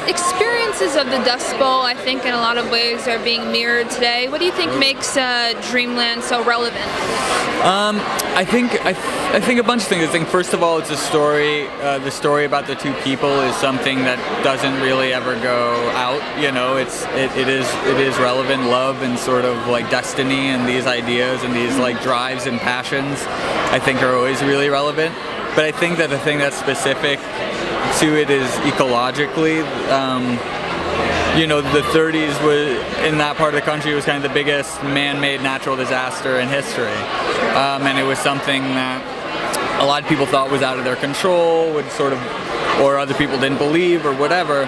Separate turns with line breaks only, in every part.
experiences of the Dust Bowl, I think, in a lot of ways are being mirrored today. What do you think makes Dreamland so relevant?
I think a bunch of things. I think first of all, it's a story. The story about the two people is something that doesn't really ever go out. You know, it is relevant. Love and sort of like destiny and these ideas and these like drives and passions, I think, are always really relevant. But I think that the thing that's specific to it is ecologically. You know, the 30s was, in that part of the country, was kind of the biggest man-made natural disaster in history. And it was something that a lot of people thought was out of their control, would sort of, or other people didn't believe or whatever.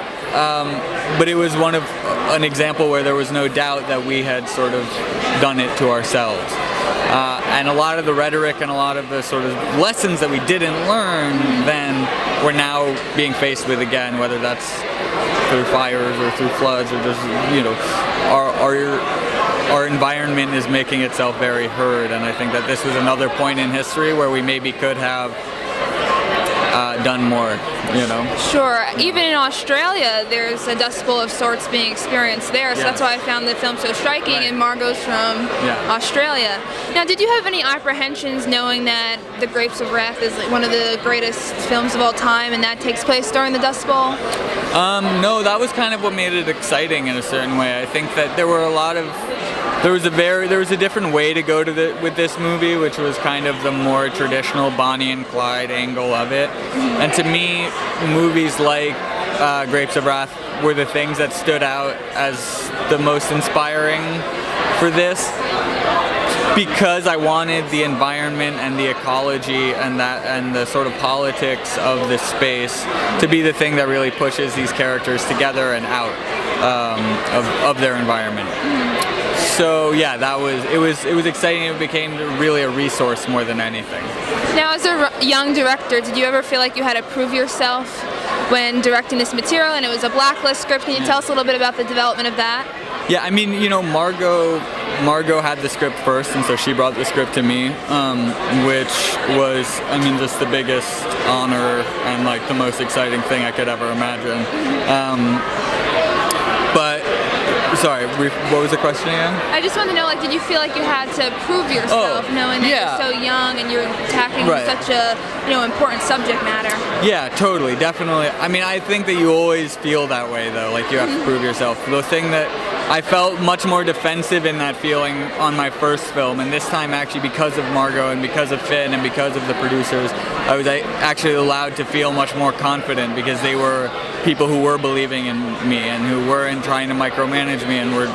But it was an example where there was no doubt that we had sort of done it to ourselves. And a lot of the rhetoric and a lot of the sort of lessons that we didn't learn then, we're now being faced with again, whether that's through fires or through floods or just, you know, our environment is making itself very heard, and I think that this was another point in history where we maybe could have done more, you know.
Sure. Even in Australia, there's a Dust Bowl of sorts being experienced there, so that's why I found the film so striking, and Margot's from Australia. Now, did you have any apprehensions knowing that The Grapes of Wrath is one of the greatest films of all time, and that takes place during the Dust Bowl?
No, that was kind of what made it exciting in a certain way. I think that there was a different way to go with this movie, which was kind of the more traditional Bonnie and Clyde angle of it. And to me, movies like Grapes of Wrath were the things that stood out as the most inspiring for this, because I wanted the environment and the ecology and the sort of politics of this space to be the thing that really pushes these characters together and out of their environment. So yeah, it was exciting. It became really a resource more than anything.
Now, as a young director, did you ever feel like you had to prove yourself when directing this material, and it was a blacklist script? Can you tell us a little bit about the development of that?
Yeah, I mean, you know, Margot had the script first, and so she brought the script to me, which was, I mean, just the biggest honor and like the most exciting thing I could ever imagine. But sorry, what was the question again? I
just wanted to know, like, did you feel like you had to prove yourself, knowing that you're so young and you're tackling such a, you know, important subject matter?
Yeah, totally, definitely. I mean, I think that you always feel that way, though. Like, you have to prove yourself. The thing that I felt much more defensive in that feeling on my first film, and this time actually because of Margot and because of Finn and because of the producers, I was actually allowed to feel much more confident because they were people who were believing in me and who weren't trying to micromanage me and were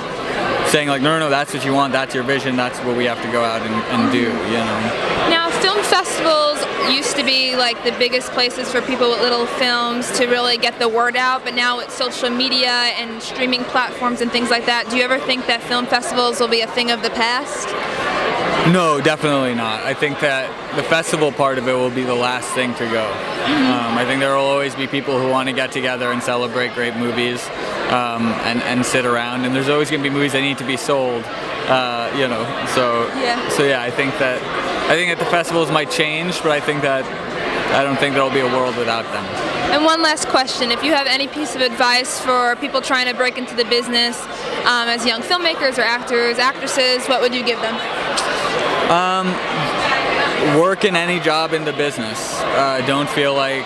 saying like, no, that's what you want, that's your vision, that's what we have to go out and do, you know.
Now, film festivals used to be like the biggest places for people with little films to really get the word out, but now with social media and streaming platforms and things like that, do you ever think that film festivals will be a thing of the past?
No, definitely not. I think that the festival part of it will be the last thing to go. I think there will always be people who want to get together and celebrate great movies and sit around, and there's always going to be movies that need to be sold, you know. So yeah, I think that the festivals might change, but I don't think there'll be a world without them.
And one last question, if you have any piece of advice for people trying to break into the business as young filmmakers or actors, actresses, what would you give them?
Work in any job in the business. Don't feel like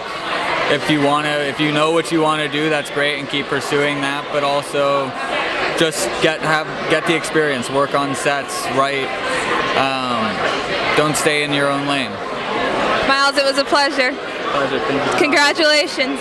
if you know what you want to do, that's great, and keep pursuing that, but also just get the experience, work on sets, write. Don't stay in your own lane.
Miles, it was a pleasure.
Thank you.
Congratulations.